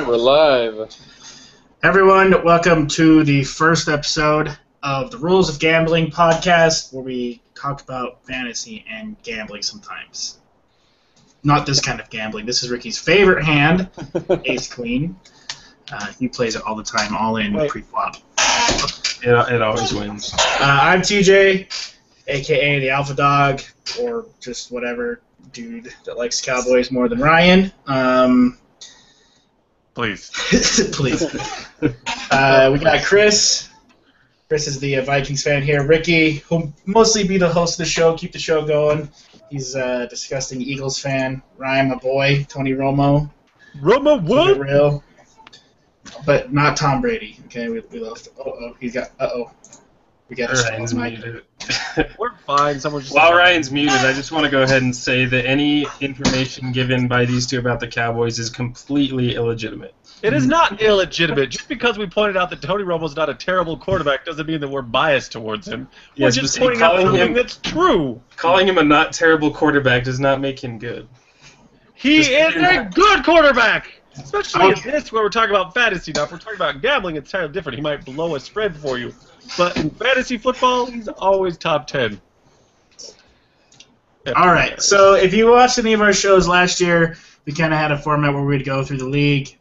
right, we're live. Everyone, welcome to the first episode of the Rules of Gambling podcast, where we talk about fantasy and gambling sometimes. Not this kind of gambling. This is Ricky's favorite hand, Ace Queen. He plays it all the time, all in, pre-flop. It always wins. I'm TJ, a.k.a. the Alpha Dog, or just whatever dude that likes Cowboys more than Ryan. Please. Please. We got Chris. Chris is the Vikings fan here. Ricky, who'll mostly be the host of the show, keep the show going. He's a disgusting Eagles fan. Ryan, my boy, Tony Romo. Romo what? Real. But not Tom Brady. Okay, we lost. We got Ryan's muted. We're fine. Someone just While Ryan's muted, I just want to go ahead and say that any information given by these two about the Cowboys is completely illegitimate. It is not illegitimate. Just because we pointed out that Tony Romo's not a terrible quarterback doesn't mean that we're biased towards him. We're just pointing out something that's true. Calling him a not terrible quarterback does not make him good. He is a good quarterback! Especially in this, where we're talking about fantasy. Now, if we're talking about gambling, it's entirely different. He might blow a spread for you. But in fantasy football, he's always top 10. All right, so if you watched any of our shows last year, we kind of had a format where we'd go through the league,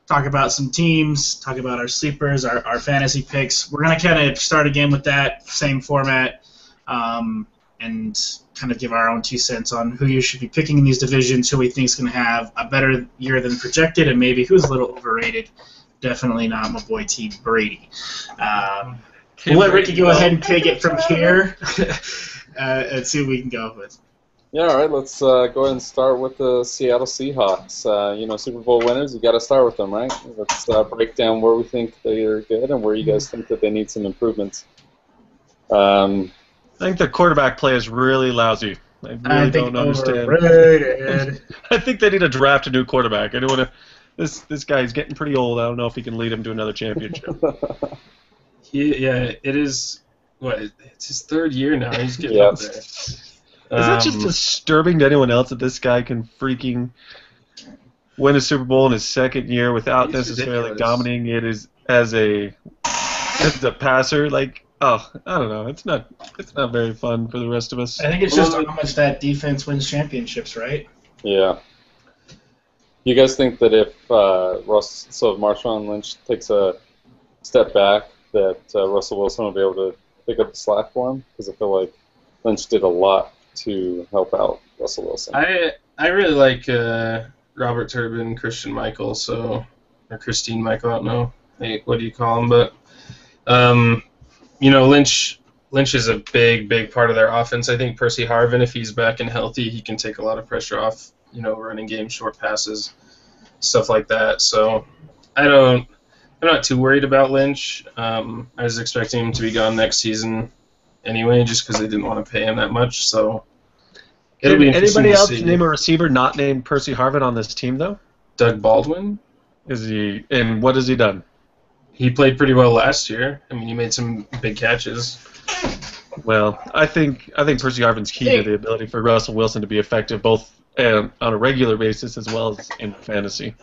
talk about some teams, talk about our sleepers, our fantasy picks. We're going to kind of start again with that same format and kind of give our own 2 cents on who you should be picking in these divisions, who we think is going to have a better year than projected, and maybe who's a little overrated. Definitely not my boy T. Brady. We'll let Ricky go ahead and take it from here and see what we can go with. Yeah, all right, let's go ahead and start with the Seattle Seahawks. Super Bowl winners, you got to start with them, right? Let's break down where we think they are good and where you guys think that they need some improvements. I think the quarterback play is really lousy. I really don't understand. I think they need to draft a new quarterback. I don't want to. This guy's getting pretty old. I don't know if he can lead him to another championship. Yeah, it is. What? It's his 3rd year now. He's getting up there. Is that just disturbing to anyone else that this guy can freaking win a Super Bowl in his 2nd year without necessarily dominating it as a passer? Like, I don't know. It's not very fun for the rest of us. I think it's just how much that defense wins championships, right? Yeah. You guys think that if Marshawn Lynch takes a step back, that Russell Wilson will be able to pick up the slack for him? Because I feel like Lynch did a lot to help out Russell Wilson. I really like Robert Turbin, Christian Michael, or Christine Michael, I don't know. Hey, what do you call him? But Lynch is a big part of their offense. I think Percy Harvin, if he's back and healthy, he can take a lot of pressure off, running game, short passes, stuff like that. So I'm not too worried about Lynch. I was expecting him to be gone next season anyway, just because they didn't want to pay him that much. So it'll be interesting anybody else to see. Name a receiver not named Percy Harvin on this team, though? Doug Baldwin. Is he? And what has he done? He played pretty well last year. I mean, he made some big catches. Well, I think Percy Harvin's key to the ability for Russell Wilson to be effective both on a regular basis as well as in fantasy.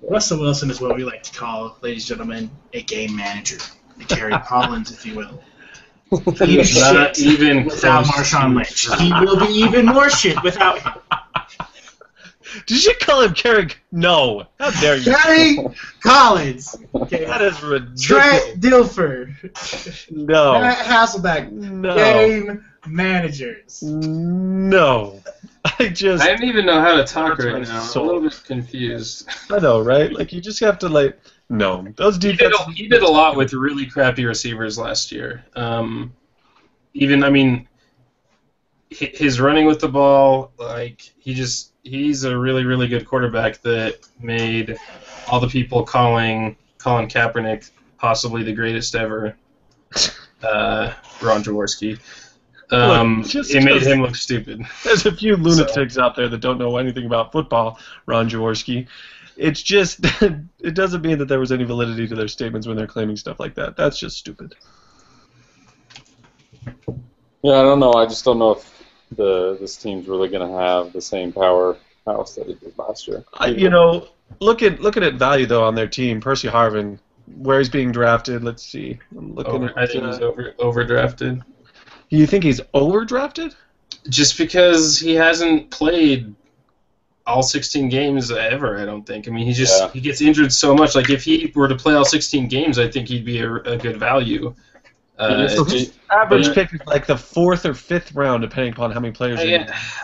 Russell Wilson is what we like to call, ladies and gentlemen, a game manager. A Kerry Collins, if you will. He is not even without Marshawn Lynch. He will be even more shit without him. Did you call him Kerry? No. How dare you? Kerry Collins. Okay. That is ridiculous. Trent Dilfer. No. Matt Hasselbeck. No. Game managers. No. I don't even know how to talk right now. I'm a little bit confused. I know, right? Like, you just have to, no. Those defenses... He did a lot with really crappy receivers last year. His running with the ball, he's a really, really good quarterback that made all the people calling Colin Kaepernick possibly the greatest ever, Ron Jaworski. It made him look stupid. There's a few lunatics out there that don't know anything about football, Ron Jaworski. It's just, it doesn't mean that there was any validity to their statements when they're claiming stuff like that. That's just stupid. Yeah, I don't know. I just don't know if this team's really going to have the same powerhouse that it did last year. looking at value though on their team, Percy Harvin, where he's being drafted. Let's see. I'm looking at. I think he's overdrafted. You think he's overdrafted? Just because he hasn't played all 16 games ever, I don't think. I mean, he gets injured so much. Like, if he were to play all 16 games, I think he'd be a good value. So his average pick is like the 4th or 5th round, depending upon how many players.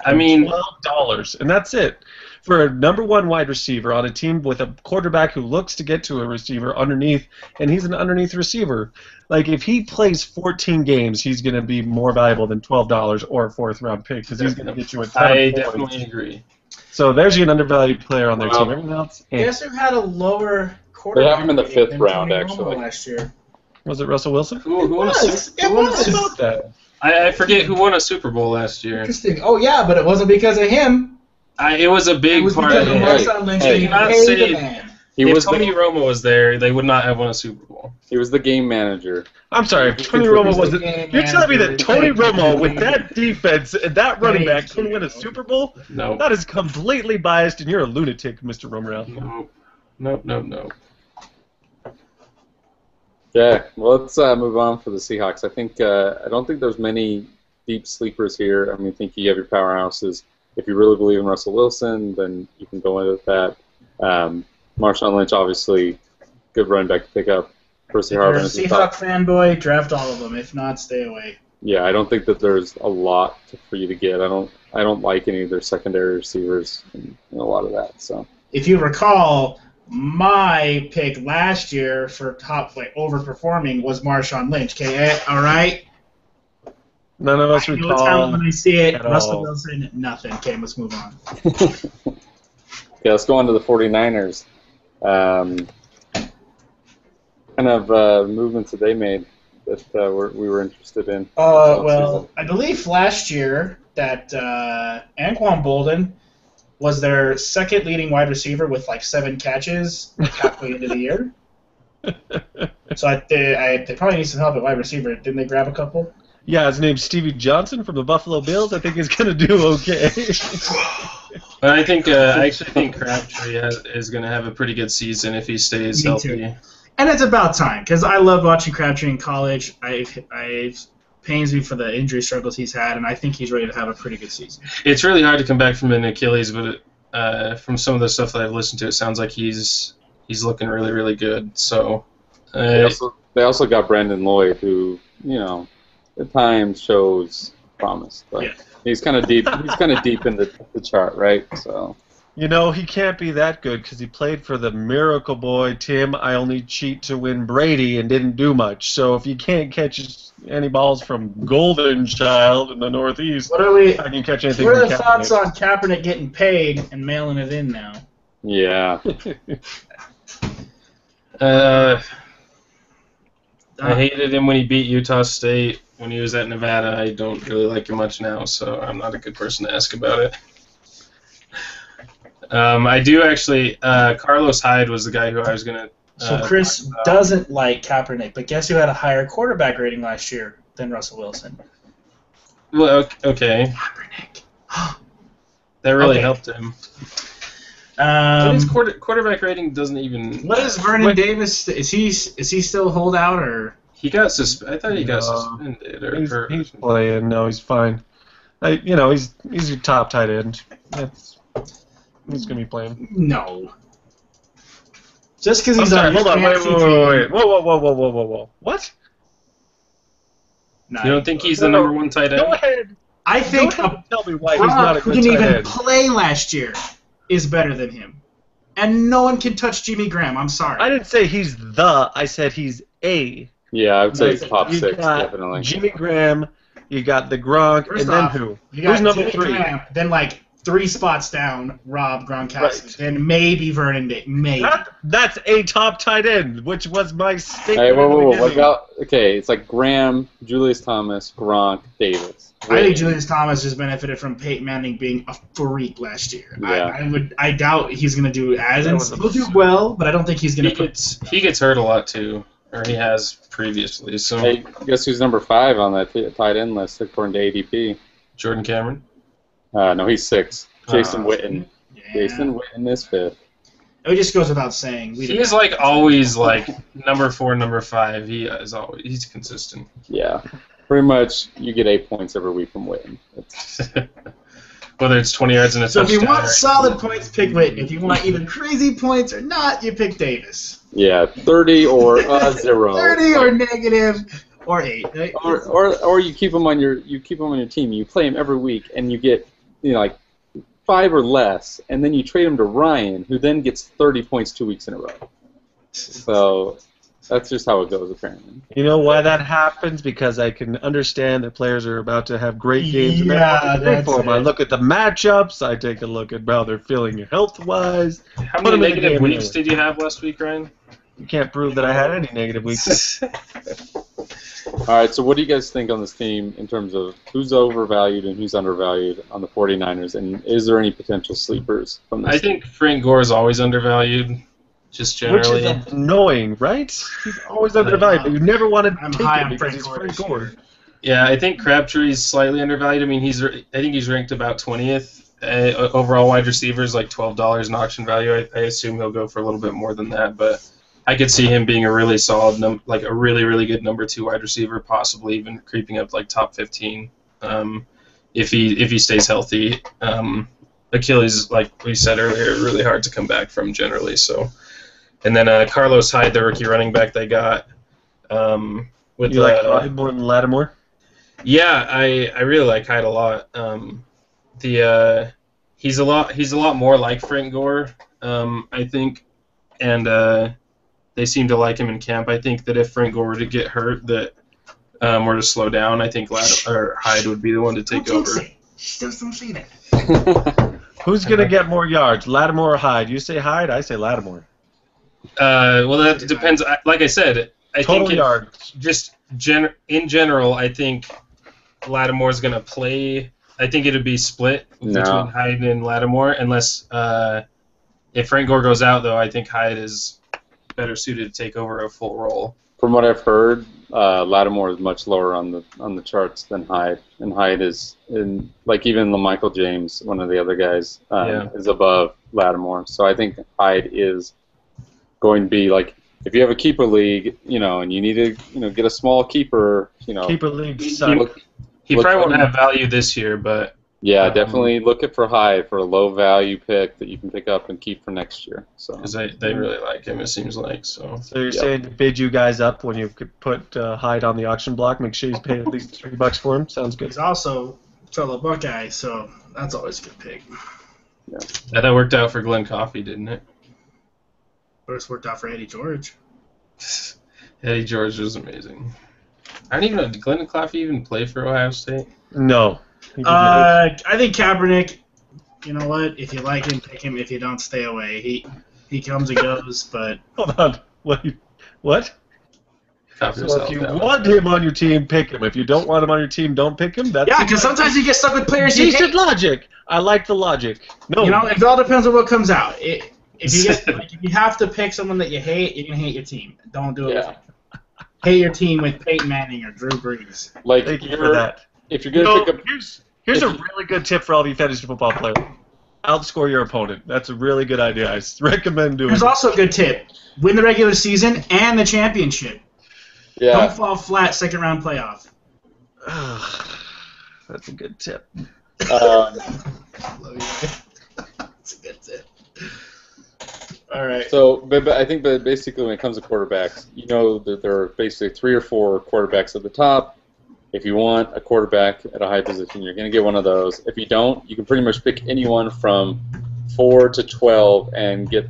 I mean, $12, and that's it for a #1 wide receiver on a team with a quarterback who looks to get to a receiver underneath, and he's an underneath receiver. Like, if he plays 14 games, he's going to be more valuable than $12 or a 4th round pick because he's going to get you a ton of points. Definitely agree. So there's an undervalued player on their team. Everyone else. Guess who had a lower quarterback? They have him in the 5th round, actually. Last year. Was it Russell Wilson? Who won a Super Bowl? I forget who won a Super Bowl last year. Interesting. Oh yeah, but it wasn't because of him. It was a big part of it. Marshawn Lynch. If Tony Romo was there, they would not have won a Super Bowl. He was the game manager. I'm sorry, if Tony Romo was you're telling me that Tony Romo, with that defense and that running back, couldn't win a Super Bowl? No. That is completely biased, and you're a lunatic, Mr. Romero. No. Yeah, well, let's move on for the Seahawks. I don't think there's many deep sleepers here. I mean, I think you have your powerhouses. If you really believe in Russell Wilson, then you can go into that. Marshawn Lynch, obviously, good running back to pick up. Percy Harvin is a Seahawk fanboy, draft all of them. If not, stay away. Yeah, I don't think that there's a lot for you to get. I don't like any of their secondary receivers and a lot of that. So if you recall, my pick last year for top overperforming was Marshawn Lynch. Okay, all right. None of us recall. When I see it, Russell Wilson, nothing. Okay, let's move on. Okay, let's go on to the 49ers. Kind of movements that they made that we were interested in. Well, I believe last year that Anquan Bolden was their second leading wide receiver with like 7 catches halfway into the year. So they probably need some help at wide receiver. Didn't they grab a couple? Yeah, his name's Stevie Johnson from the Buffalo Bills. I think he's going to do okay. I actually think Crabtree is going to have a pretty good season if he stays healthy. Too. And it's about time, because I love watching Crabtree in college. It pains me for the injury struggles he's had, and I think he's ready to have a pretty good season. It's really hard to come back from an Achilles, but from some of the stuff that I've listened to, it sounds like he's looking really, really good. So they also got Brandon Lloyd, who, at times shows promise, but he's kind of deep. He's kind of deep in the chart, right? So. He can't be that good because he played for the miracle boy, Tim. I only cheat to win Brady and didn't do much. So if you can't catch any balls from Golden Child in the Northeast, I can catch anything. What are the thoughts on Kaepernick getting paid and mailing it in now? Yeah. I hated him when he beat Utah State. When he was at Nevada, I don't really like him much now, so I'm not a good person to ask about it. I do actually. Carlos Hyde was the guy who I was going to. So Chris doesn't like Kaepernick, but guess who had a higher quarterback rating last year than Russell Wilson? Well, okay. Kaepernick. That really helped him. But his quarterback rating doesn't even. What is Vernon Davis? Is he still hold out or? He got I thought he got suspended or hurt. He's playing. No, he's fine. He's your top tight end. He's going to be playing. No. Just because he's on. Hold on. Wait. Whoa. What? No, you don't think he's the number 1 tight end? Go ahead. I think tell me why he's not a good tight end. Who didn't even play last year is better than him. And no one can touch Jimmy Graham. I'm sorry. I didn't say he's I said he's a. Yeah, I would say he's top 6, definitely. Jimmy Graham, you got the Gronk, and then who? Who's number Jimmy 3? Graham, then 3 spots down, Rob Gronkowski, and maybe Vernon Davis. Maybe. That's a top tight end, which was my statement. Hey, whoa. What about, it's like Graham, Julius Thomas, Gronk, Davis. I think Julius Thomas just benefited from Peyton Manning being a freak last year. Yeah. I doubt he's going to do he'll do well, but I don't think he's going to. He gets hurt a lot too, or he has previously. So. Hey, guess who's number 5 on that tight end list according to ADP? Jordan Cameron. No, he's 6. Jason Witten. Yeah. Jason Witten is 5th. It just goes without saying. He's like always like number 4, number 5. He's consistent. Yeah, pretty much you get 8 points every week from Witten. Whether it's 20 yards and a touchdown. So if you want solid points, pick Witten. If you want either crazy points or not, you pick Davis. Yeah, 30 or 0. 30 or negative or 8. Right? Or you keep him on your team. You play him every week, and you get like 5 or less, and then you trade him to Ryan, who then gets 30 points 2 weeks in a row. So that's just how it goes, apparently. You know why that happens? Because I can understand that players are about to have great games. That's for them. I look at the matchups. I take a look at how they're feeling health-wise. How many negative weeks did you have last week, Ryan? You can't prove that I had any negative weeks. All right, so what do you guys think on this team in terms of who's overvalued and who's undervalued on the 49ers, and is there any potential sleepers from this I think Frank Gore is always undervalued, just generally. Which is annoying, right? He's always undervalued, but you never want to take high him on because Frank he's Gore Frank this Gore. Yeah, I think Crabtree's slightly undervalued. I mean, I think he's ranked about 20th. Overall wide receivers, like $12 in auction value. I assume he'll go for a little bit more than that, but I could see him being a really solid, like a really, really good number 2 wide receiver, possibly even creeping up like top 15 if he stays healthy. Achilles, like we said earlier, really hard to come back from generally. So, and then Carlos Hyde, the rookie running back they got. With You like Hyde more than Lattimore? Yeah, I really like Hyde a lot. He's a lot more like Frank Gore, I think, and they seem to like him in camp. I think that if Frank Gore were to get hurt, or to slow down, I think Hyde would be the one to take over. Just don't say that. Who's gonna get more yards, Lattimore or Hyde? You say Hyde, I say Lattimore. Well, that depends. Like I said, I Total think yards. Just in general, I think Lattimore's gonna play. I think it'd be split between Hyde and Lattimore, unless if Frank Gore goes out, though. I think Hyde is better suited to take over a full role. From what I've heard, Lattimore is much lower on the charts than Hyde, and Hyde is like even LaMichael James, one of the other guys, is above Lattimore. So I think Hyde is going to be like, if you have a keeper league, and you need to get a small keeper, Keeper league He probably won't have value this year, but yeah, definitely look for Hyde for a low value pick that you can pick up and keep for next year. So because they really like him, it seems like. So you're saying to bid you guys up when you could put Hyde on the auction block, make sure you pay at least $3 for him. Sounds good. He's also fellow Buckeye, so that's always a good pick. Yeah, that worked out for Glenn Coffey, didn't it? First worked out for Eddie George. Eddie George was amazing. I don't even know. Did Glenn Coffey even play for Ohio State? No. I think Kaepernick, you know what? If you like him, pick him. If you don't, stay away. He comes and goes, but... Hold on. What? So if you want him on your team, pick him. If you don't want him on your team, don't pick him. That's because sometimes you get stuck with players you hate. Decent logic. I like the logic. No. It all depends on what comes out. If you have to pick someone that you hate, you're going to hate your team. Don't do it. Yeah. Hate your team with Peyton Manning or Drew Brees. Like, Thank you for that. If you're going to pick up... Here's a really good tip for all of you fantasy football players. Outscore your opponent. That's a really good idea. I recommend doing it. There's also a good tip. Win the regular season and the championship. Yeah. Don't fall flat second round playoff. That's a good tip. That's a good tip. All right. So, but I think that basically when it comes to quarterbacks, that there are basically 3 or 4 quarterbacks at the top. If you want a quarterback at a high position, you're going to get one of those. If you don't, you can pretty much pick anyone from 4 to 12 and get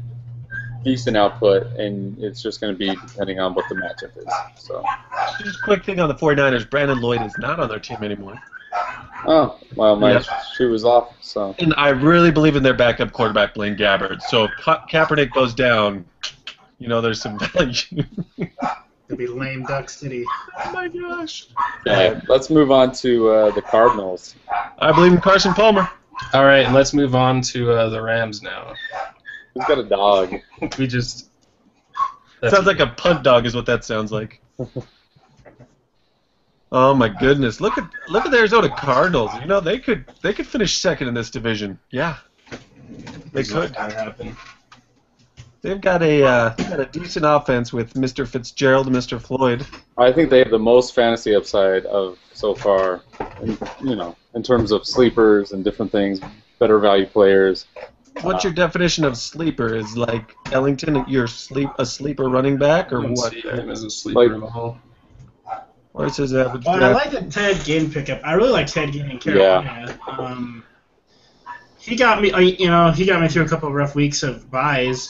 decent output, and it's just going to be depending on what the matchup is. So, just a quick thing on the 49ers. Brandon Lloyd is not on their team anymore. Oh, well, my shoe was off. So, and I really believe in their backup quarterback, Blaine Gabbert. So if Kaepernick goes down, there's some value. It'll be lame duck city. Oh my gosh. Okay, let's move on to the Cardinals. I believe in Carson Palmer. All right, and let's move on to the Rams now. Who's got a dog? Sounds like a punt dog is what that sounds like. Oh my goodness! Look at the Arizona Cardinals. They could finish second in this division. Yeah, they could. That happen. They've got a decent offense with Mr. Fitzgerald and Mr. Floyd. I think they have the most fantasy upside of so far, in terms of sleepers and different things, better value players. What's your definition of sleeper? Is like Ellington a sleeper running back, or I don't what? see him as a sleeper at all. What's his average? I like the Ted Ginn pickup. I really like Ted Ginn in Carolina. He got me, he got me through a couple of rough weeks of buys.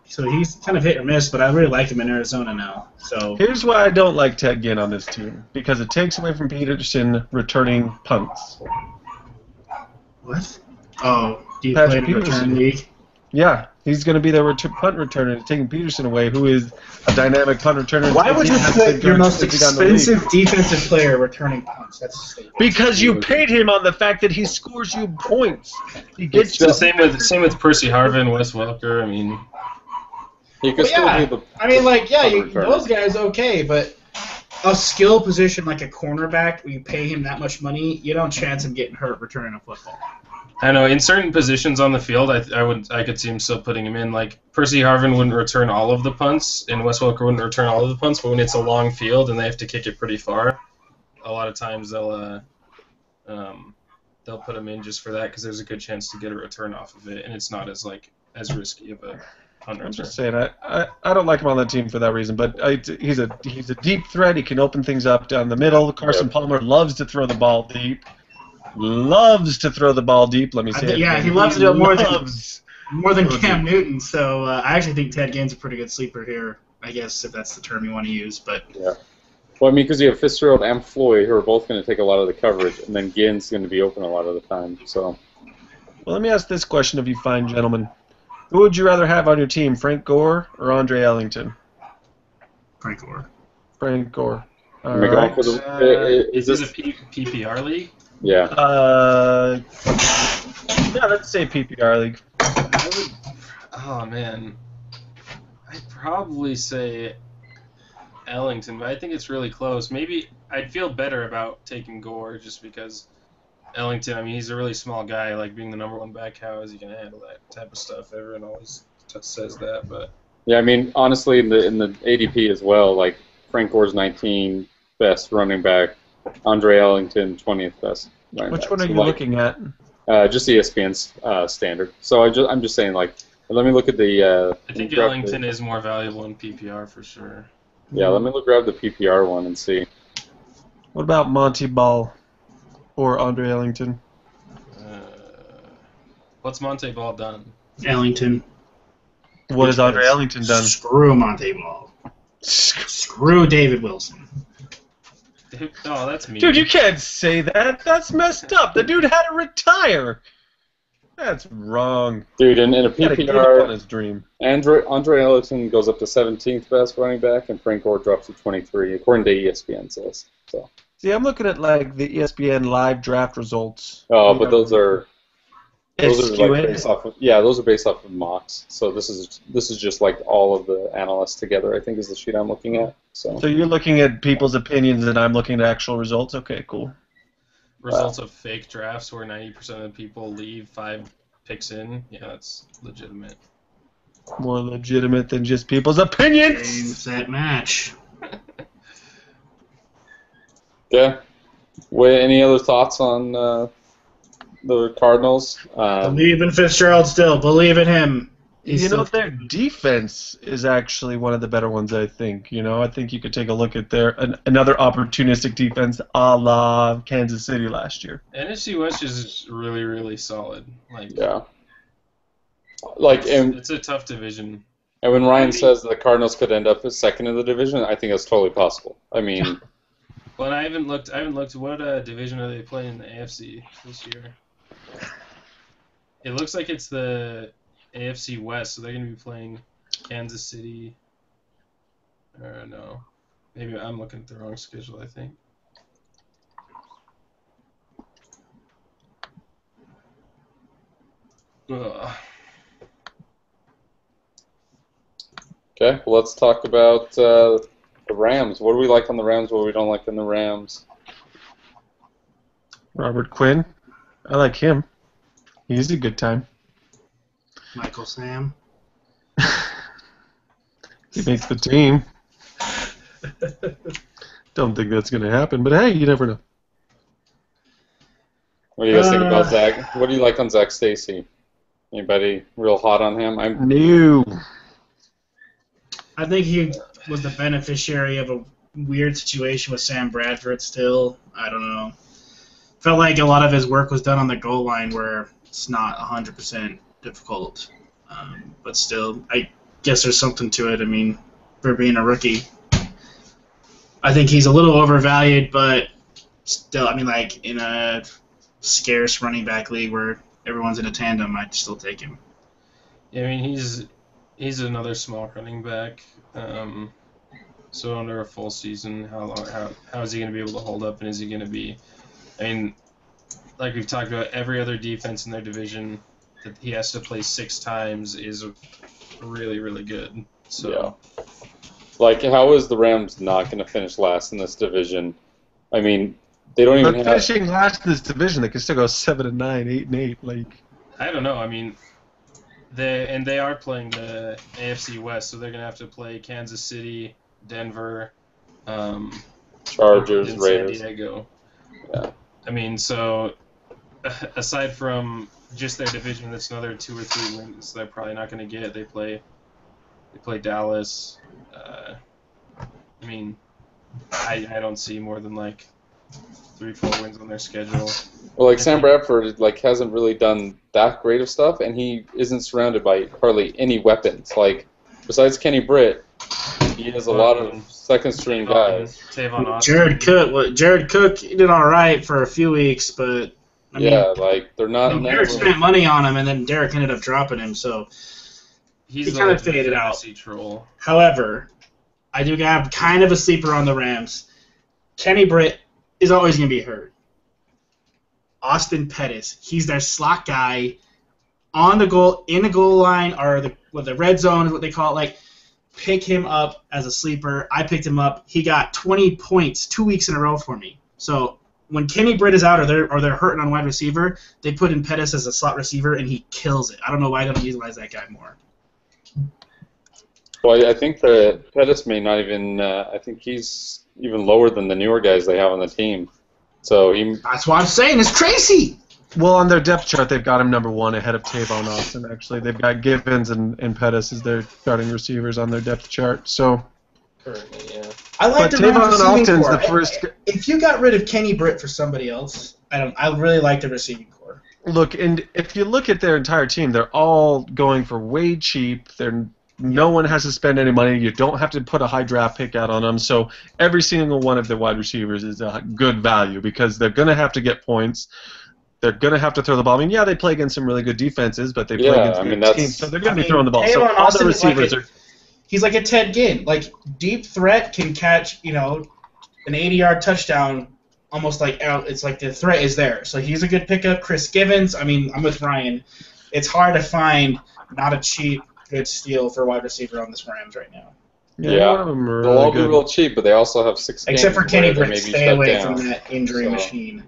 So he's kind of hit or miss, but I really like him in Arizona now. So here's why I don't like Ted Ginn on this team, because it takes away from Peterson returning punts. What? Oh, do you Patrick play in the return league? Yeah, he's going to be the punt returner, and taking Peterson away, who is a dynamic punt returner. Why would you put your most expensive defensive player returning punts? That's stupid. Because you paid him on the fact that he scores you points. He gets the same with Percy Harvin, Wes Welker. I mean, he could still be the those guys okay, but a skill position like a cornerback, where you pay him that much money, you don't chance him getting hurt returning a football. I know in certain positions on the field, I could see him still putting him in. Like Percy Harvin wouldn't return all of the punts, and Wes Welker wouldn't return all of the punts. But when it's a long field and they have to kick it pretty far, a lot of times they'll put him in just for that because there's a good chance to get a return off of it, and it's not as risky of a punt return. I'm just saying, I don't like him on that team for that reason, but he's a deep threat. He can open things up down the middle. Carson Palmer loves to throw the ball deep. Loves to throw the ball deep. Let me say it. Yeah, he loves to do it more than Cam Newton. So I actually think Ted Ginn's a pretty good sleeper here. I guess if that's the term you want to use, but yeah. Well, I mean, because you have Fitzgerald and Floyd who are both going to take a lot of the coverage, and then Ginn's going to be open a lot of the time. So, well, let me ask this question of you fine gentlemen: who would you rather have on your team, Frank Gore or Andre Ellington? Frank Gore. Frank Gore. All right. Is this a PPR league? Yeah. Yeah, let's say PPR league. Oh man, I'd probably say Ellington, but I think it's really close. Maybe I'd feel better about taking Gore just because Ellington. I mean, he's a really small guy. Like being the #1 back, how is he gonna handle that type of stuff? Everyone always says that, but yeah, I mean, honestly, in the ADP as well, like Frank Gore's 19 best running back. Andre Ellington, 20th best. Which one are you looking at? Just ESPN's standard. So I'm just saying, like, let me look at the. I think Ellington is more valuable in PPR for sure. Yeah, let me grab the PPR one and see. What about Monty Ball or Andre Ellington? What's Monty Ball done? Ellington. What has Andre Ellington done? Screw Monty Ball. Screw David Wilson. Oh, that's mean. Dude, you can't say that. That's messed up. The dude had to retire. That's wrong. Dude, in a PPR, on his dream. Andre Ellington goes up to 17th best running back, and Frank Gore drops to 23, according to ESPN says. So. See, I'm looking at like the ESPN live draft results. Oh, but those are like based off of, those are based off of mocks. So this is just like all of the analysts together, I think, is the sheet I'm looking at. So you're looking at people's opinions and I'm looking at actual results? Okay, cool. Results of fake drafts where 90% of the people leave 5 picks in. Yeah, that's legitimate. More legitimate than just people's opinions! Games that match. Yeah. Any other thoughts on the Cardinals? Believe in Fitzgerald still. Believe in him. Their defense is actually one of the better ones, I think. I think you could take a look at another opportunistic defense a la Kansas City last year. NFC West is really, really solid. Yeah. It's a tough division. And when Ryan says the Cardinals could end up as second in the division, I think that's totally possible. I mean... Well, I haven't looked. What division are they playing in the AFC this year? It looks like it's the AFC West, so they're going to be playing Kansas City. Or no, maybe I'm looking at the wrong schedule. I think. Ugh. Okay, well, let's talk about the Rams. What do we like on the Rams? What do we don't like on the Rams? Robert Quinn. I like him. He's a good time. Michael Sam. He makes the team. Don't think that's going to happen, but hey, you never know. What do you guys think about Zach? What do you like on Zach Stacy? Anybody real hot on him? I'm new. I think he was the beneficiary of a weird situation with Sam Bradford still. I don't know. Felt like a lot of his work was done on the goal line where it's not 100% difficult. But still, I guess there's something to it. I mean, for being a rookie. I think he's a little overvalued, but still, I mean, like in a scarce running back league where everyone's in a tandem, I'd still take him. Yeah, I mean, he's another small running back. So under a full season, how is he going to be able to hold up, and is he going to be? I mean, like we've talked about, every other defense in their division that he has to play 6 times is really, really good. So. Yeah. Like, how is the Rams not going to finish last in this division? I mean, they don't even have... finishing last in this division, they can still go 7-9, 8-8. Like, I don't know. I mean, they are playing the AFC West, so they're going to have to play Kansas City, Denver, Chargers, and Raiders. San Diego. Yeah. I mean, so aside from just their division, that's another 2 or 3 wins they're probably not going to get. They play Dallas. I mean, I don't see more than like 3-4 wins on their schedule. Well, like Sam Bradford, like hasn't really done that great of stuff, and he isn't surrounded by hardly any weapons. Like besides Kenny Britt, he has a lot of second-string guys. Jared Cook did all right for a few weeks, but I mean, like they're not. Derek spent money on him, and then Derek ended up dropping him, so he kind of faded out. Troll. However, I do have kind of a sleeper on the Rams. Kenny Britt is always going to be hurt. Austin Pettis, he's their slot guy on the goal, in the goal line, or the red zone is what they call it. Like, pick him up as a sleeper. I picked him up. He got 20 points 2 weeks in a row for me. So when Kenny Britt is out or they're hurting on wide receiver, they put in Pettis as a slot receiver, and he kills it. I don't know why they don't utilize that guy more. Well, I think that Pettis may not even. I think he's even lower than the newer guys they have on the team. So that's what I'm saying. It's Tracy. Well, on their depth chart, they've got him number 1 ahead of Tavon Austin. Actually, they've got Givens and Pettis as their starting receivers on their depth chart. So, currently, yeah. I like but Tavon Austin's the first. If you got rid of Kenny Britt for somebody else, I really like the receiving core. Look, and if you look at their entire team, they're all going for way cheap. No one has to spend any money. You don't have to put a high draft pick out on them. So every single one of the wide receivers is a good value because they're going to have to get points. They're going to have to throw the ball. I mean, yeah, they play against some really good defenses, but they play against good teams, so they're going to be throwing the ball. So all the receivers are... He's like a Ted Ginn. Like, deep threat can catch, an 80-yard touchdown almost like out. It's like the threat is there. So he's a good pickup. Chris Givens, I mean, I'm with Ryan. It's hard to find not a cheap, good steal for a wide receiver on this Rams right now. Yeah, they'll all be real cheap, but they also have 6 games. Except for Kenny Britt, stay away from that injury machine.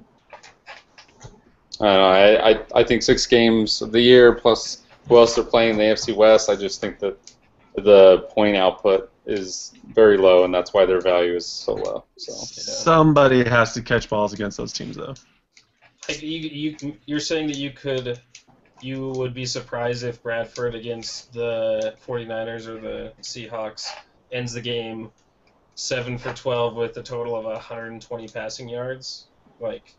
I don't know. I think 6 games of the year plus who else they're playing in the AFC West. I just think that the point output is very low, and that's why their value is so low. So somebody has to catch balls against those teams, though. You're saying that you would be surprised if Bradford against the 49ers or the Seahawks ends the game 7 for 12 with a total of 120 passing yards, like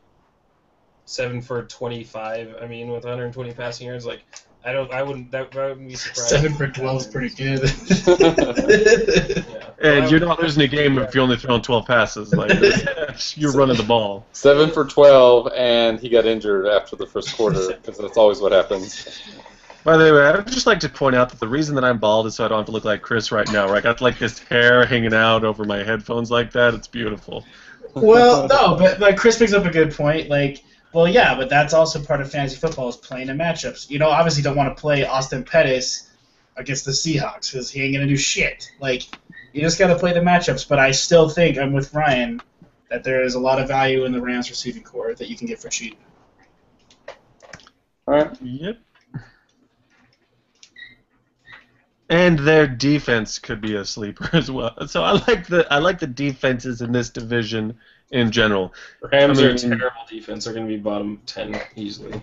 7 for 25. I mean, with 120 passing yards, like I wouldn't be surprised. 7 for 12 is pretty good. Yeah. And you're not losing a game if you're only throwing 12 passes. Like you're running the ball. 7 for 12, and he got injured after the first quarter because that's always what happens. By the way, I would just like to point out that the reason that I'm bald is so I don't have to look like Chris right now. Where I got like this hair hanging out over my headphones like that. It's beautiful. Well, no, but Chris brings up a good point. Like, well, yeah, but that's also part of fantasy football is playing in matchups. You know, obviously don't want to play Austin Pettis against the Seahawks because he ain't gonna do shit. Like, you just got to play the matchups, but I still think I'm with Ryan that there is a lot of value in the Rams receiving core that you can get for cheap. All right. Yep. And their defense could be a sleeper as well. So I like the defenses in this division in general. Rams are a terrible defense. They're going to be bottom 10 easily.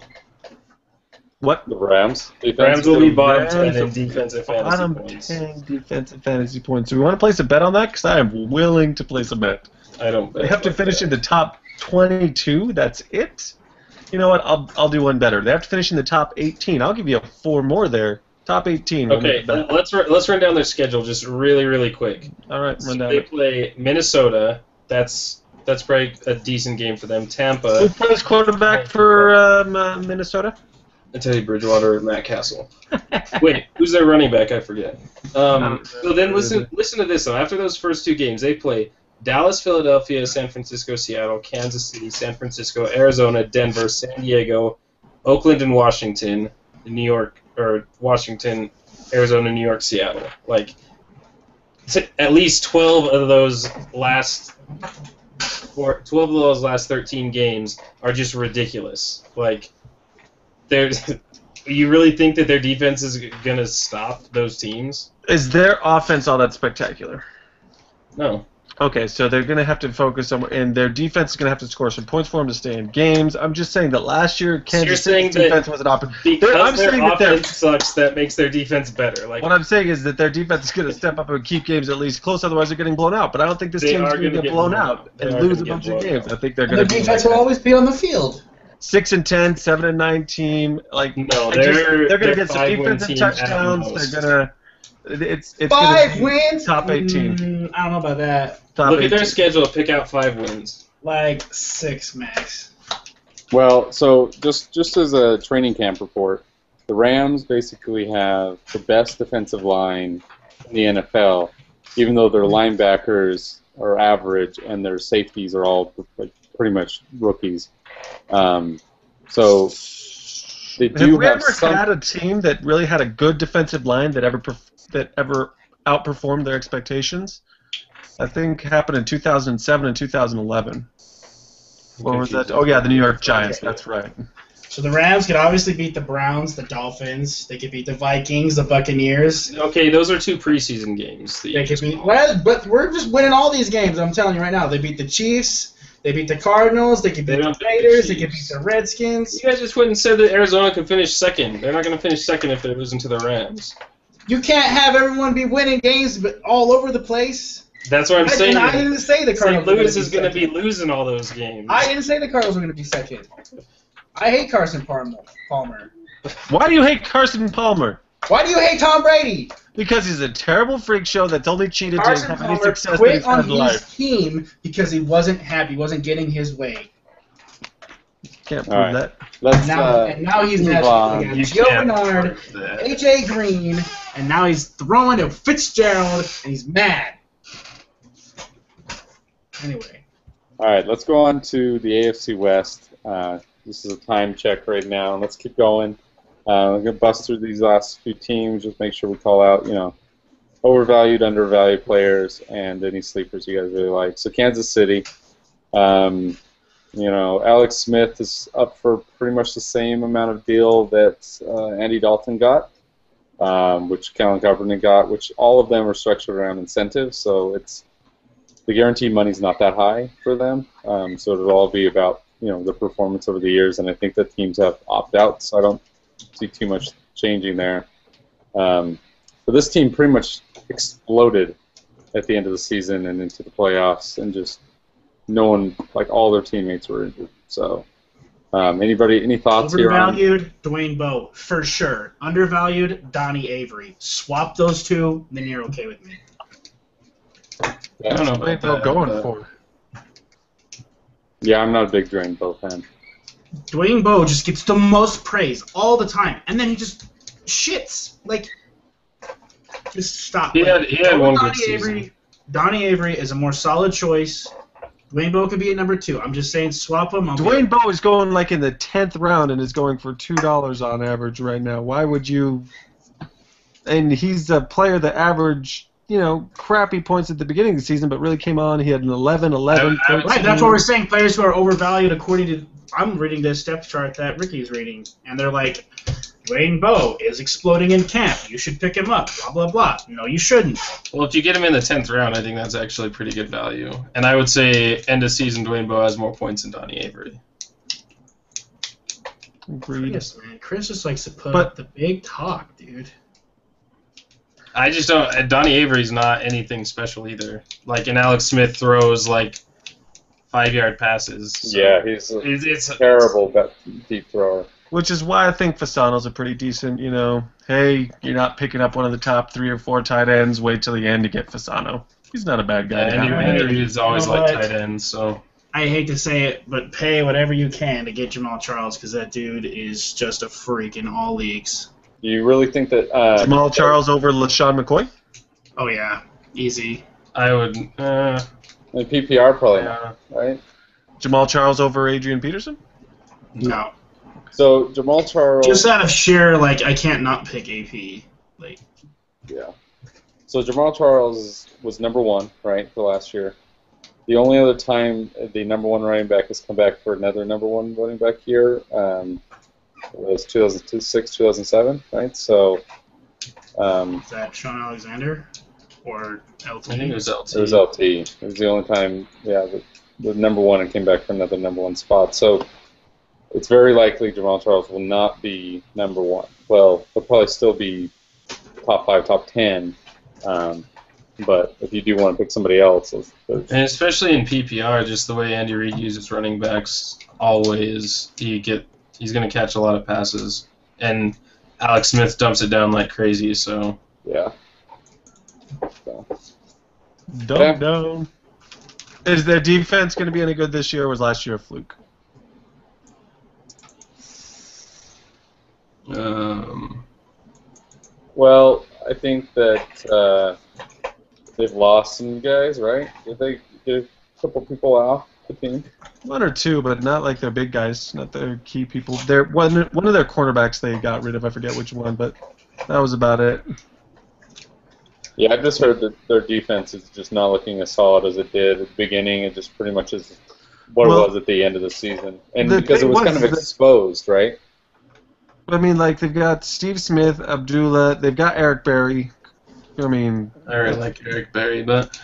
What? The Rams? Rams will be bottom 10 in defensive fantasy Bottom points. 10 defensive fantasy points. Do we want to place a bet on that? Because I am willing to place a bet. I don't bet. They have to finish in the top 22. That's it. You know what? I'll do one better. They have to finish in the top 18. I'll give you 4 more there. Top 18. Okay, let's run down their schedule just really, really quick. All right, run down. They play Minnesota. That's probably a decent game for them. Tampa. Who plays quarterback for Minnesota? Teddy Bridgewater or Matt Castle. Wait, who's their running back? I forget. So then listen to this though. After those first 2 games, they play Dallas, Philadelphia, San Francisco, Seattle, Kansas City, San Francisco, Arizona, Denver, San Diego, Oakland, and Washington. New York or Washington, Arizona, New York, Seattle. Like at least 12 of those last 13 games are just ridiculous. Like you really think that their defense is gonna stop those teams? Is their offense all that spectacular? No. Okay, so they're going to have to focus on, and their defense is going to have to score some points for them to stay in games. I'm just saying that last year Kansas City's defense was an opportunity. Because their offense sucks, that makes their defense better. Like what I'm saying is that their defense is going to step up and keep games at least close, otherwise they're getting blown out. But I don't think this team's going to get blown out and lose a bunch of games. I think they're going to. Their defense will always be on the field. 6-10, 7-9 team. Like no, they're going to get some defensive touchdowns. They're going to. It's 5 wins. Top 18. I don't know about that. Look at their schedule. Pick out 5 wins. Like 6 max. Well, so just as a training camp report, the Rams basically have the best defensive line in the NFL, even though their linebackers are average and their safeties are all like pretty much rookies. So they do have we ever had a team that really had a good defensive line that ever outperformed their expectations? I think happened in 2007 and 2011. What was that? Oh yeah, the New York Giants. That's right. So the Rams could obviously beat the Browns, the Dolphins. They could beat the Vikings, the Buccaneers. Okay, those are 2 preseason games. They could beat. Well, but we're just winning all these games. I'm telling you right now. They beat the Chiefs. They beat the Cardinals. They could beat the Raiders. They could beat the Redskins. You guys just went and said that Arizona could finish second. They're not going to finish second if they're losing to the Rams. You can't have everyone be winning games but all over the place. That's what I'm saying. I didn't say the Cardinals. St. Louis is going to be losing all those games. I didn't say the Cardinals were going to be second. I hate Carson Palmer. Why do you hate Carson Palmer? Why do you hate Tom Brady? Because he's a terrible freak show that's only cheated to have any success in quit his on life. his team because he wasn't happy. He wasn't getting his way. Can't prove that. Let's now he's national. Joe Bernard, AJ Green, and now he's throwing to Fitzgerald, and he's mad. Anyway. All right, let's go on to the AFC West. This is a time check right now. Let's keep going. We're gonna bust through these last few teams. Just make sure we call out, overvalued, undervalued players, and any sleepers you guys really like. So Kansas City. Alex Smith is up for pretty much the same amount of deal that Andy Dalton got, which Colin Kaepernick got, which all of them are structured around incentives. So the guaranteed money's not that high for them. So it'll all be about the performance over the years, and I think that teams have opt-out, so I don't see too much changing there. But this team pretty much exploded at the end of the season and into the playoffs, and just no one, like all their teammates were injured. So, any thoughts here? Overvalued, Dwayne Bowe, for sure. Undervalued, Donnie Avery. Swap those 2, then you're okay with me. I don't know what they're going for. Yeah, I'm not a big Dwayne Bowe fan. Dwayne Bowe just gets the most praise all the time, and then he just shits. Like, just stop. He had one good season. Donnie Avery is a more solid choice. Dwayne Bowe could be at number 2. I'm just saying, swap him. Dwayne Bowe is going like in the 10th round and is going for $2 on average right now. Why would you? And he's a player that averaged, crappy points at the beginning of the season, but really came on. He had an 11, 13. Right, that's what we're saying. Players who are overvalued according to. I'm reading this depth chart that Ricky's reading, and they're like Dwayne Bowe is exploding in camp. You should pick him up. Blah, blah, blah. No, you shouldn't. Well, if you get him in the 10th round, I think that's actually pretty good value. And I would say end of season, Dwayne Bowe has more points than Donnie Avery. Agreed. Chris, man. Chris just likes to put up the big talk, dude. I just don't. Donnie Avery's not anything special either. Like, and Alex Smith throws like 5-yard passes. So Yeah, he's a terrible deep thrower. Which is why I think Fasano's a pretty decent, hey, you're not picking up one of the top 3 or 4 tight ends, wait till the end to get Fasano. He's not a bad guy. And he's always like tight ends, so. I hate to say it, but pay whatever you can to get Jamal Charles because that dude is just a freak in all leagues. You really think that Jamal Charles over LaShawn McCoy? Oh, yeah. Easy. I would. in PPR probably not, right? Jamal Charles over Adrian Peterson? No. So Jamal Charles. Just out of sheer, I can't not pick AP. Yeah. So Jamal Charles was number 1, right, for last year. The only other time the number 1 running back has come back for another number 1 running back year was 2006, 2007, right? So. Is that Sean Alexander or LT? I think it was LT. It was LT. It was the only time, the number 1 and came back for another number 1 spot. So. It's very likely Jamal Charles will not be number 1. Well, he'll probably still be top 5, top 10. But if you do want to pick somebody else, and especially in PPR, just the way Andy Reid uses running backs, always he's going to catch a lot of passes, and Alex Smith dumps it down like crazy. So yeah. Dump down. Is their defense going to be any good this year, or was last year a fluke? Well, I think that they've lost some guys, right? Did they get a couple people off the team? 1 or 2, but not like their big guys, not their key people. One of their cornerbacks they got rid of. I forget which one, but that was about it. Yeah, I've just heard that their defense is just not looking as solid as it did at the beginning. It just pretty much is what it was at the end of the season, and because it was kind of exposed, right? I mean, they've got Steve Smith, Abdullah, they've got Eric Berry. I really like Eric Berry, but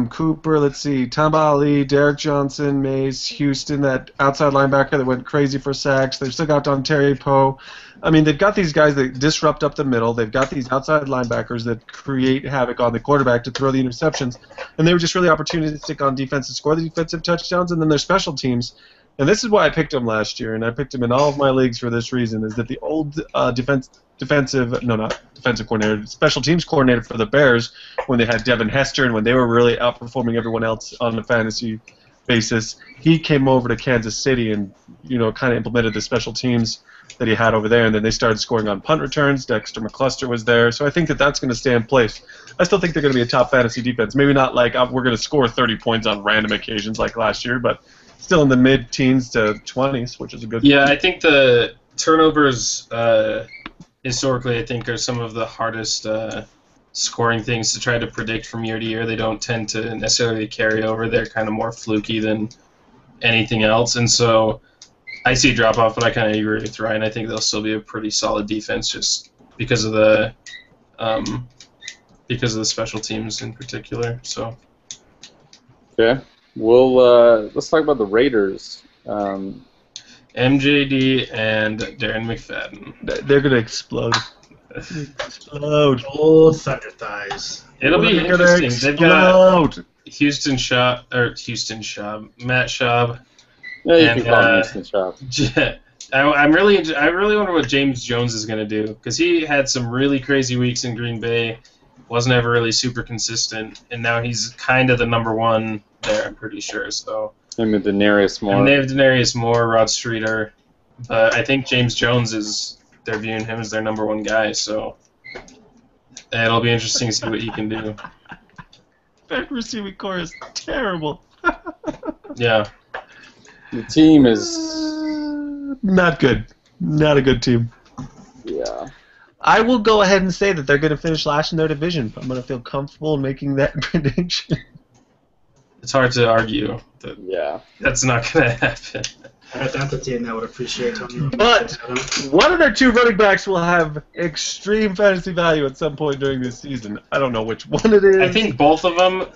Cooper, let's see, Tamba Ali, Derek Johnson, Mays, Houston, that outside linebacker that went crazy for sacks. They've still got Dontarie Poe. I mean, they've got these guys that disrupt up the middle. They've got these outside linebackers that create havoc on the quarterback to throw the interceptions. And they were just really opportunistic on defense to score the defensive touchdowns, and then their special teams. And this is why I picked him last year, and I picked him in all of my leagues for this reason, is that the old special teams coordinator for the Bears, when they had Devin Hester and when they were really outperforming everyone else on a fantasy basis, he came over to Kansas City and, kind of implemented the special teams that he had over there, and then they started scoring on punt returns. Dexter McCluster was there, so I think that that's going to stay in place. I still think they're going to be a top fantasy defense. Maybe not like we're going to score 30 points on random occasions like last year, but still in the mid-teens to 20s, which is a good. Yeah, I think the turnovers historically, I think, are some of the hardest scoring things to try to predict from year to year. They don't tend to necessarily carry over. They're kind of more fluky than anything else, and so I see a drop-off, but I kind of agree with Ryan. I think they'll still be a pretty solid defense just because of the special teams in particular. So. Okay. We'll let's talk about the Raiders. MJD and Darren McFadden. They're gonna explode. Explode. Old thunder thighs. It'll be interesting. They've got Matt Schaub. Yeah, you can call him Houston Schaub. I really wonder what James Jones is gonna do, because he had some really crazy weeks in Green Bay. Wasn't ever really super consistent, and now he's kind of the number 1 there, I'm pretty sure. So. I mean, Denarius Moore. And they have Denarius Moore, Rod Streeter, but I think James Jones they're viewing him as their number 1 guy. So it'll be interesting to see what he can do. That receiving core is terrible. Yeah. The team is not good. Not a good team. Yeah. I will go ahead and say that they're going to finish last in their division. I'm going to feel comfortable in making that prediction. It's hard to argue that yeah. That's not going to happen. That's a team that would appreciate Tony. But one of their 2 running backs will have extreme fantasy value at some point during this season. I don't know which one it is. I think both of them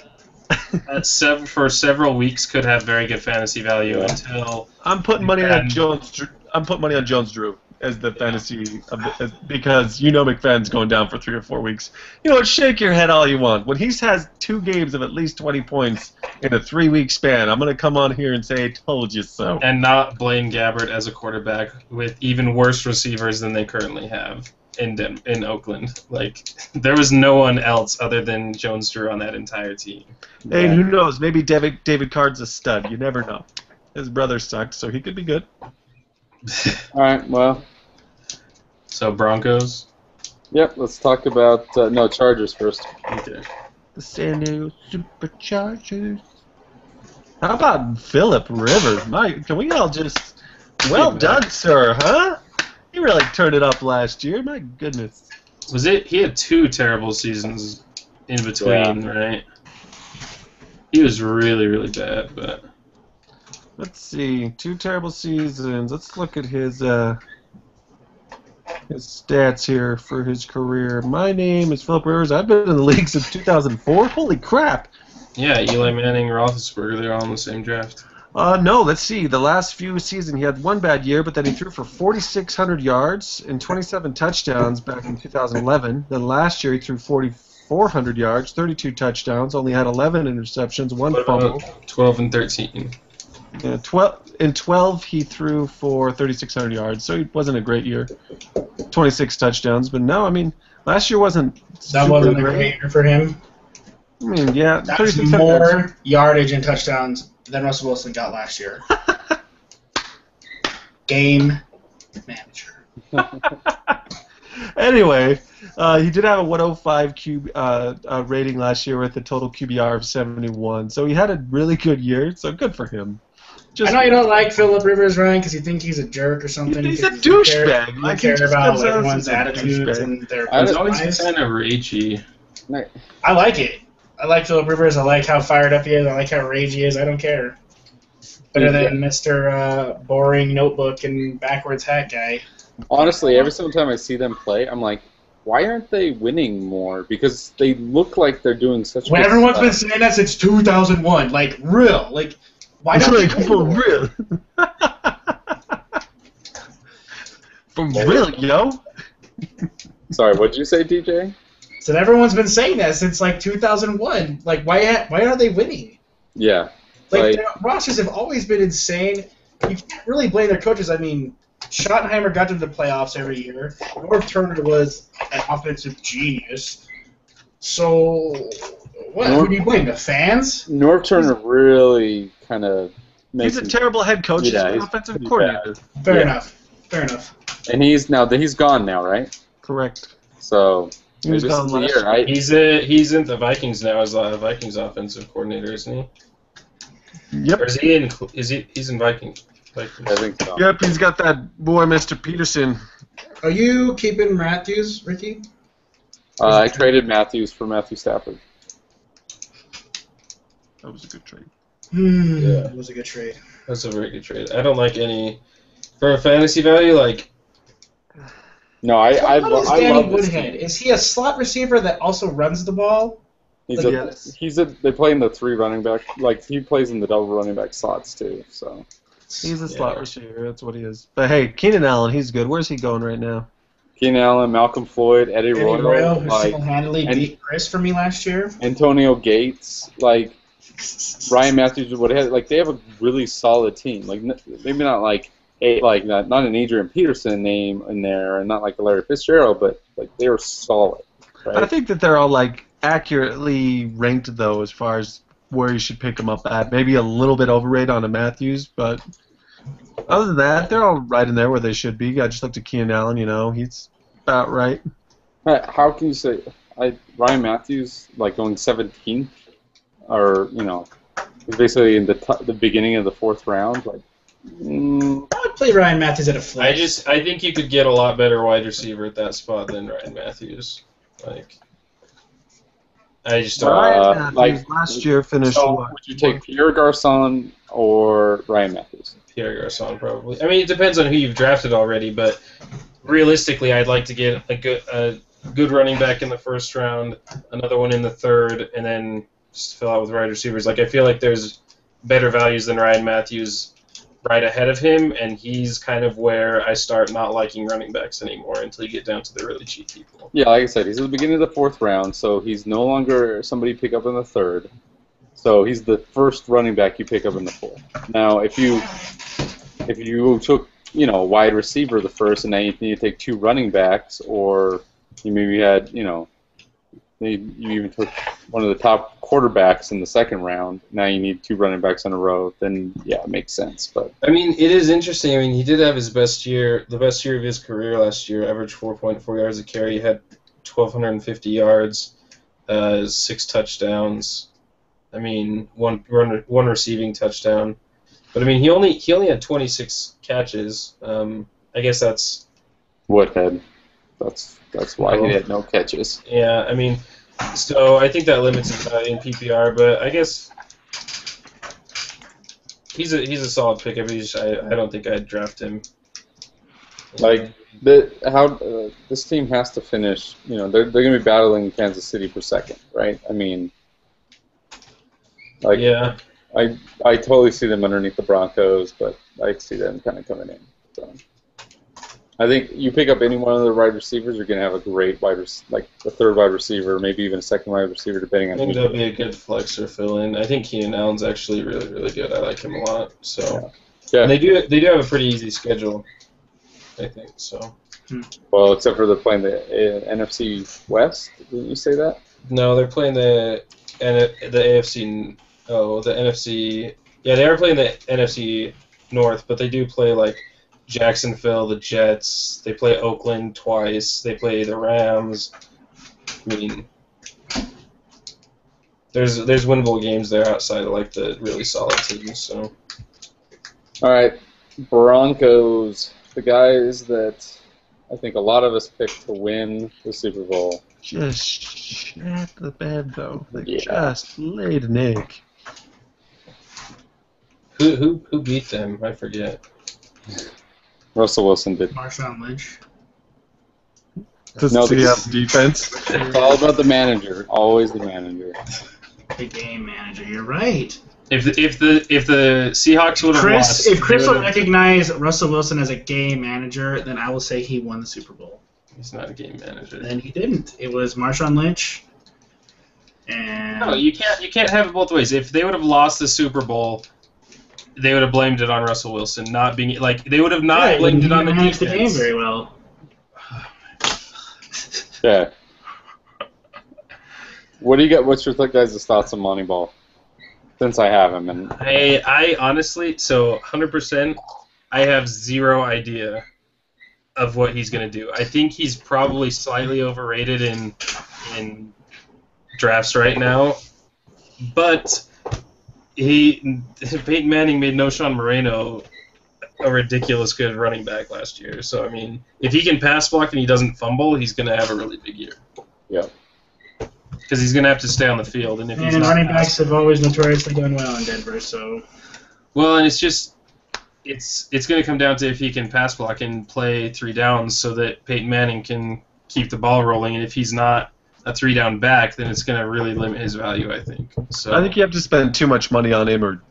for several weeks could have very good fantasy value until I'm putting money on Jones. I'm putting money on Jones Drew as the fantasy because McFadden's going down for 3 or 4 weeks. Shake your head all you want. When he has 2 games of at least 20 points in a 3-week span, I'm going to come on here and say, "Told you so." And not blame Gabbert as a quarterback with even worse receivers than they currently have in Oakland. Like, there was no one else other than Jones Drew on that entire team. Hey, and who knows? Maybe David Card's a stud. You never know. His brother sucked, so he could be good. All right, well. So, Broncos? Yep, let's talk about... Chargers first. Okay. The San Diego Superchargers. How about Phillip Rivers? Can we all just... Well done, sir, huh? He really turned it up last year. My goodness. He had 2 terrible seasons in between, right? He was really, really bad, but... Let's see. 2 terrible seasons. Let's look at his stats here for his career. My name is Phillip Rivers. I've been in the league since 2004. Holy crap. Yeah, Eli Manning, Roethlisberger, they're all in the same draft. No, let's see. The last few seasons, he had 1 bad year, but then he threw for 4,600 yards and 27 touchdowns back in 2011. Then last year, he threw 4,400 yards, 32 touchdowns, only had 11 interceptions, 1 fumble. 12 and 13. Yeah, in 12, he threw for 3,600 yards, so it wasn't a great year. 26 touchdowns, but no, last year wasn't That wasn't a great year for him. Yeah. That's more yardage and touchdowns than Russell Wilson got last year. Game manager. Anyway, he did have a 105 rating last year with a total QBR of 71, so he had a really good year, so good for him. I know you don't like Phillip Rivers, Ryan, because you think he's a jerk or something. He's a douchebag. You care about everyone's attitudes and their He's always kind of ragey. I like it. I like Phillip Rivers. I like how fired up he is. I like how ragey he is. I don't care. Better than Mr. Boring Notebook and backwards hat guy. Honestly, every single time I see them play, I'm like, why aren't they winning more? Because they look like they're doing such. When everyone's been saying that since 2001, like real, like why don't they for real? For real, yo. Sorry, what did you say, DJ? So everyone's been saying that since like 2001. Like why aren't they winning? Yeah. Like their rosters have always been insane. You can't really blame their coaches. I mean, Schottenheimer got to the playoffs every year. Norv Turner was an offensive genius. So, who do you blame? The fans? Norv Turner really kind of makes. He's a terrible head coach. He's an offensive coordinator. Fair enough. And he's gone now, right? Correct. So He was gone last year. Right? He's in the Vikings now as a Vikings offensive coordinator, isn't he? Yep. Or is he in? He's in Vikings? I think so. Yep, he's got that boy, Mr. Peterson. Are you keeping Matthews, Ricky? I traded Matthews for Matthew Stafford. That was a good trade. Yeah, it was a good trade. That's a very good trade. I don't like any for a fantasy value like. No, I love Danny Woodhead. Is he a slot receiver that also runs the ball? They play in the 3 running back. Like he plays in the double running back slots too. So he's a slot receiver. That's what he is. But hey, Keenan Allen, he's good. Where's he going right now? Keenan Allen, Malcolm Floyd, Eddie Royal, who single-handedly beat Chris for me last year. Antonio Gates, like Ryan Matthews, like they have a really solid team. Like maybe not like not an Adrian Peterson name in there, and not like a Larry Fitzgerald, but like they were solid. Right? I think that they're all like accurately ranked though, as far as where you should pick them up at. Maybe a little bit overrated on a Matthews, but other than that, they're all right in there where they should be. I just looked at Keenan Allen, you he's about right. How can you say Ryan Matthews like going 17th, or basically in the beginning of the 4th round? Like, I would play Ryan Matthews at a flex. I think you could get a lot better wide receiver at that spot than Ryan Matthews. Like, I just don't. Ryan Matthews last year finished what? Would you take Pierre Garçon or Ryan Matthews? Pierre Garçon probably. I mean, it depends on who you've drafted already, but realistically, I'd like to get a good running back in the first round, another one in the third, and then just fill out with wide receivers. Like, I feel like there's better values than Ryan Matthews right ahead of him, and he's kind of where I start not liking running backs anymore until you get down to the really cheap people. Yeah, like I said, he's at the beginning of the fourth round, so he's no longer somebody you pick up in the third. So he's the first running back you pick up in the fourth. Now, if you took, wide receiver the first, and now you need to take 2 running backs, or you maybe had, you even took one of the top quarterbacks in the second round. Now you need 2 running backs in a row. Then yeah, it makes sense. But I mean, it is interesting. I mean, he did have his best year, the best year of his career last year. Averaged 4.4 yards a carry. He had 1,250 yards, 6 touchdowns. I mean, one receiving touchdown. But I mean, he only had 26 catches. I guess that's Woodhead. That's why he had no catches. Yeah, I mean, so I think that limits his value in PPR, but I guess he's a solid pick. I don't think I'd draft him. Like this team has to finish. They're going to be battling Kansas City for second, right? I mean, yeah. I totally see them underneath the Broncos, but I see them kind of coming in. So. I think you pick up any one of the wide receivers, you're going to have a great a third wide receiver, maybe even a second wide receiver, depending on. I think that'd be a good flex or fill in. I think Keenan Allen's actually really, really good. I like him a lot. So, yeah. And they do have a pretty easy schedule, I think. So. Well, except for they're playing the NFC West. Didn't you say that? No, they're playing the AFC. Oh, the NFC. Yeah, they are playing the NFC North, but they do play like Jacksonville, the Jets. They play Oakland twice. They play the Rams. I mean, there's winnable games there outside of like the really solid teams. So. All right, Broncos, the guys that I think a lot of us picked to win the Super Bowl. Just shat the bed though. Just laid an egg. Who beat them? I forget. Russell Wilson did. Marshawn Lynch. Doesn't he have defense? It's all about the manager. Always the manager. The game manager. You're right. If the Seahawks would have lost, if Chris will recognize Russell Wilson as a game manager, then I will say he won the Super Bowl. He's not a game manager. Then he didn't. It was Marshawn Lynch. And no, you can't have it both ways. If they would have lost the Super Bowl, they would have blamed it on Russell Wilson not being like they would have not blamed it on the defense. The game very well. Yeah. What do you got? What's your guys' thoughts on Moneyball? Since I have him, and I honestly, so 100%, I have zero idea of what he's gonna do. I think he's probably slightly overrated in drafts right now, but Peyton Manning made Knowshon Moreno a ridiculous good running back last year. So I mean, if he can pass block and he doesn't fumble, he's gonna have a really big year. Yeah. Because he's gonna have to stay on the field, and if he's not running backs have always notoriously done well in Denver. So. Well, and it's just. It's going to come down to if he can pass block and play 3 downs so that Peyton Manning can keep the ball rolling. And if he's not a 3-down back, then it's going to really limit his value, I think. So I think you have to spend too much money on him or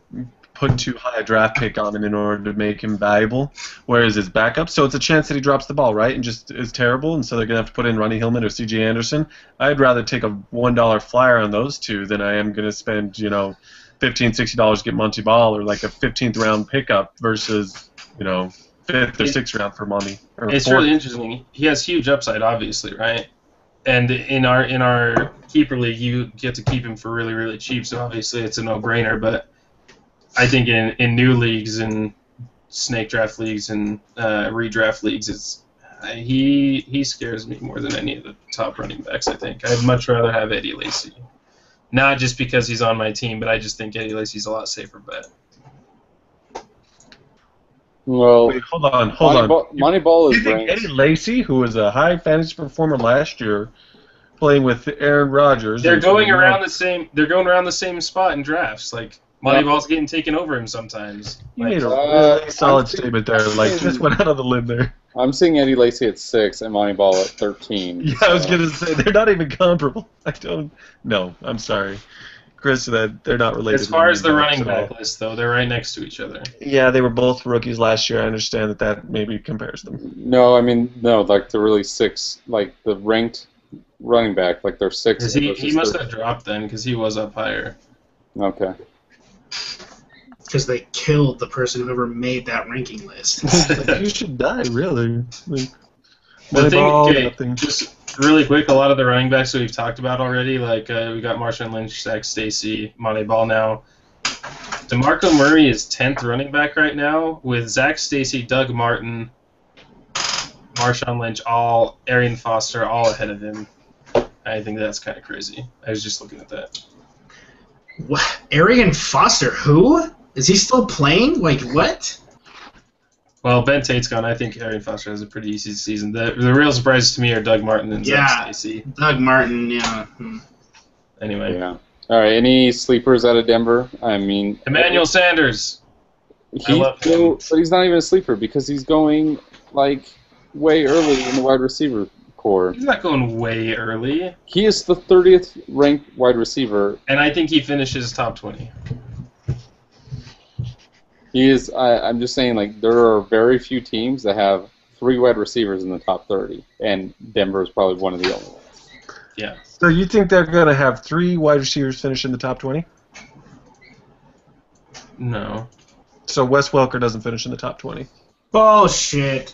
put too high a draft pick on him in order to make him valuable, whereas his backup. So it's a chance that he drops the ball, right, and just is terrible, and so they're going to have to put in Ronnie Hillman or C.J. Anderson. I'd rather take a $1 flyer on those two than I am going to spend, $15, $60 to get Monty Ball or like a 15th round pickup versus, 5th or 6th round for money. It's really interesting. He has huge upside, obviously, right? And in our keeper league, you get to keep him for really, really cheap. So obviously, it's a no-brainer. But I think in new leagues and snake draft leagues and redraft leagues, he scares me more than any of the top running backs. I think I'd much rather have Eddie Lacy. Not just because he's on my team, but I just think Eddie Lacy's a lot safer bet. Well, wait, hold on. Moneyball is you think ranked. Eddie Lacy, who was a high fantasy performer last year, playing with Aaron Rodgers. They're going around the same. They're going around the same spot in drafts. Like Moneyball's getting taken over him sometimes. You made a really solid statement there. Like, just went out on the limb there. I'm seeing Eddie Lacy at 6 and Moneyball at 13. Yeah, I was gonna say they're not even comparable. I don't. No, I'm sorry, Chris. That they're not related. As far as the running back list, though, they're right next to each other. Yeah, they were both rookies last year. I understand that maybe compares them. No, I mean no, like the really 6, like the ranked running back, like they're 6. He must have dropped then because he was up higher. Okay. Because they killed the person who ever made that ranking list. Like, you should die, really. Like, the thing, just really quick, a lot of the running backs that we've talked about already, like we got Marshawn Lynch, Zach Stacy, Moneyball now. DeMarco Murray is 10th running back right now, with Zach Stacy, Doug Martin, Marshawn Lynch, Arian Foster, all ahead of him. I think that's kind of crazy. I was just looking at that. What? Arian Foster? Who? Is he still playing? Like, what? Well, Ben Tate's gone. I think Arian Foster has a pretty easy season. The real surprises to me are Doug Martin and Zach Stacy. Doug Martin, yeah. Anyway. Yeah. All right, any sleepers out of Denver? I mean... Emmanuel Sanders. I love him. But he's not even a sleeper because he's going, like, way early in the wide receiver core. He's not going way early. He is the 30th ranked wide receiver. And I think he finishes top 20. He is. I'm just saying, like, there are very few teams that have 3 wide receivers in the top 30, and Denver is probably one of the only ones. Yeah. So you think they're going to have 3 wide receivers finish in the top 20? No. So Wes Welker doesn't finish in the top 20? Bullshit.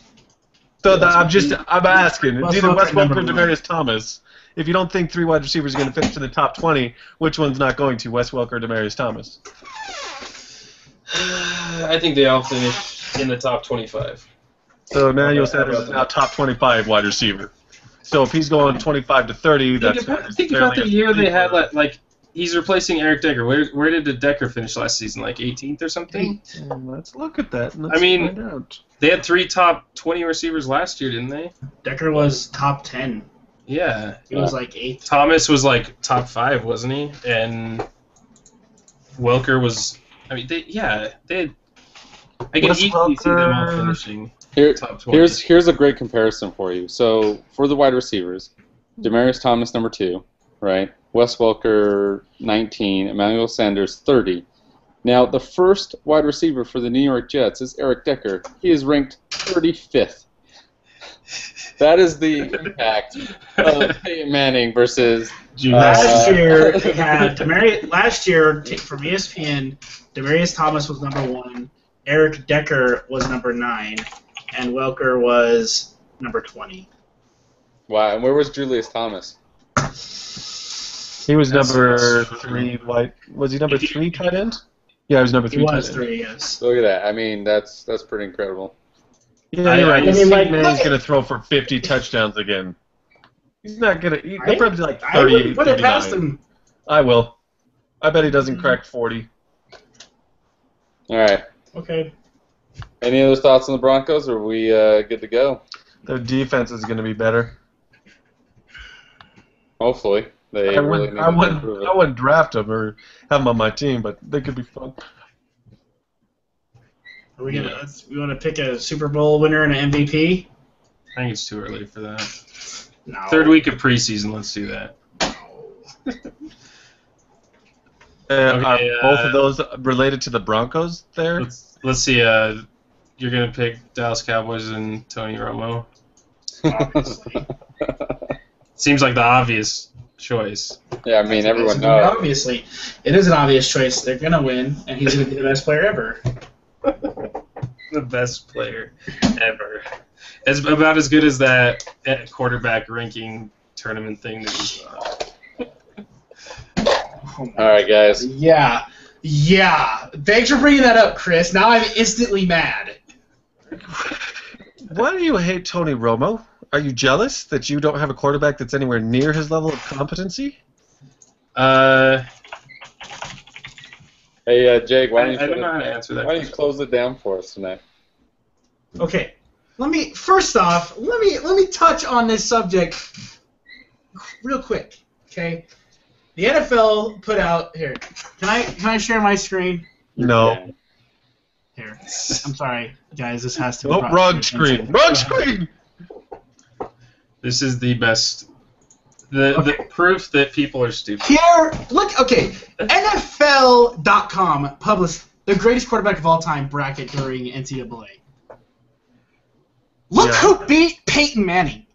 So I'm asking. It's either Wes Welker or #1. Demaryius Thomas. If you don't think 3 wide receivers are going to finish in the top 20, which one's not going to, Wes Welker or Demaryius Thomas? I think they all finish in the top 25. So Emmanuel Sanders is now top 25 wide receiver. So if he's going 25 to 30, think about the year they had. Like he's replacing Eric Decker. Where did Decker finish last season? Like 18th or something? Let's look at that. I mean, they had 3 top 20 receivers last year, didn't they? Decker was top 10. Yeah. He was like 8th. Thomas was like top 5, wasn't he? And Welker was. I mean, I can easily see them all finishing top 20. Here's a great comparison for you. So for the wide receivers, Demaryius Thomas number 2, right? Wes Welker 19, Emmanuel Sanders 30. Now the first wide receiver for the New York Jets is Eric Decker. He is ranked 35th. That is the impact of Peyton Manning versus. Last year they had last year from ESPN, Demaryius Thomas was number 1, Eric Decker was number 9, and Welker was number 20. Wow, and where was Julius Thomas? He was number 3. Was he number 3 tight end? Yeah, he was number 3 He tight was end. 3, yes. Look at that. I mean, that's pretty incredible. Yeah, you're right. I mean, like, Man's going to throw for 50 touchdowns again. He's not going to. He'll probably be like I 38, wouldn't put it past 39. him. I will. I bet he doesn't crack 40. All right. Okay. Any other thoughts on the Broncos, or are we good to go? Their defense is going to be better. Hopefully. They I really need to improve it. wouldn't draft them or have them on my team, but they could be fun. Are we gonna? We want to pick a Super Bowl winner and an MVP? I think it's too early for that. No. 3rd week of preseason, let's do that. Are both of those related to the Broncos there? Let's see. You're going to pick Dallas Cowboys and Tony Romo? Obviously. Seems like the obvious choice. Yeah, I mean, everyone I mean, knows. obviously, it is an obvious choice. They're gonna win, and he's gonna be the best player ever. The best player ever. It's about as good as that quarterback ranking tournament thing that you saw. All right, guys. Yeah. Thanks for bringing that up, Chris. Now I'm instantly mad. Why do you hate Tony Romo? Are you jealous that you don't have a quarterback that's anywhere near his level of competency? Hey, Jake, why don't you? I don't know how to answer that. Why don't you close it down for us tonight? Okay. Let me touch on this subject real quick, okay? The NFL put out here. Can I share my screen? No. Here. I'm sorry, guys. This has to be. Oh, RoG screen. RoG screen. This is the best. The proof that people are stupid. Here, look. Okay, NFL.com published the greatest quarterback of all time bracket during NCAA. Look who beat Peyton Manning.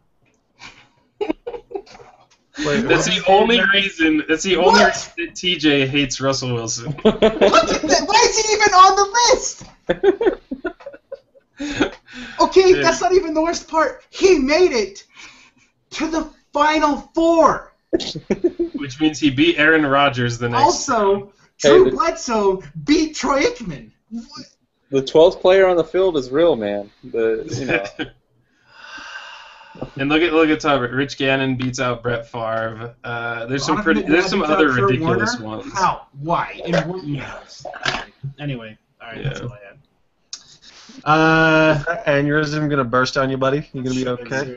That's the only reason. That's the only reason that TJ hates Russell Wilson. Look at that. Why is he even on the list? Okay, that's not even the worst part. He made it to the Final Four. Which means he beat Aaron Rodgers the next. Also, Drew Bledsoe beat Troy Aikman. The 12th player on the field is real, man. And look at top. Rich Gannon beats out Brett Favre. There's some other ridiculous ones. How? Why? In what years? Anyway, all right, that's all I had. Aneurysm gonna burst on you, buddy? You gonna be okay?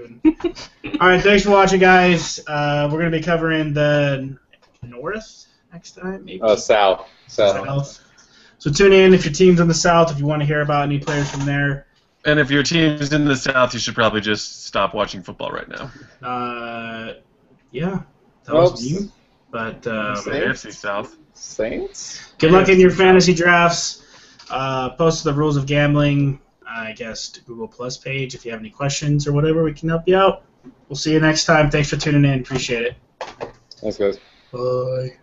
All right, thanks for watching, guys. We're gonna be covering the North next time, maybe. South. So tune in if your team's in the South. If you want to hear about any players from there. And if your team's in the South, you should probably just stop watching football right now. Yeah, that was me. But AFC South. Saints. Good luck in your fantasy drafts. Post the rules of gambling, I guess, to Google Plus page. If you have any questions or whatever, we can help you out. We'll see you next time. Thanks for tuning in. Appreciate it. Thanks, guys. Bye.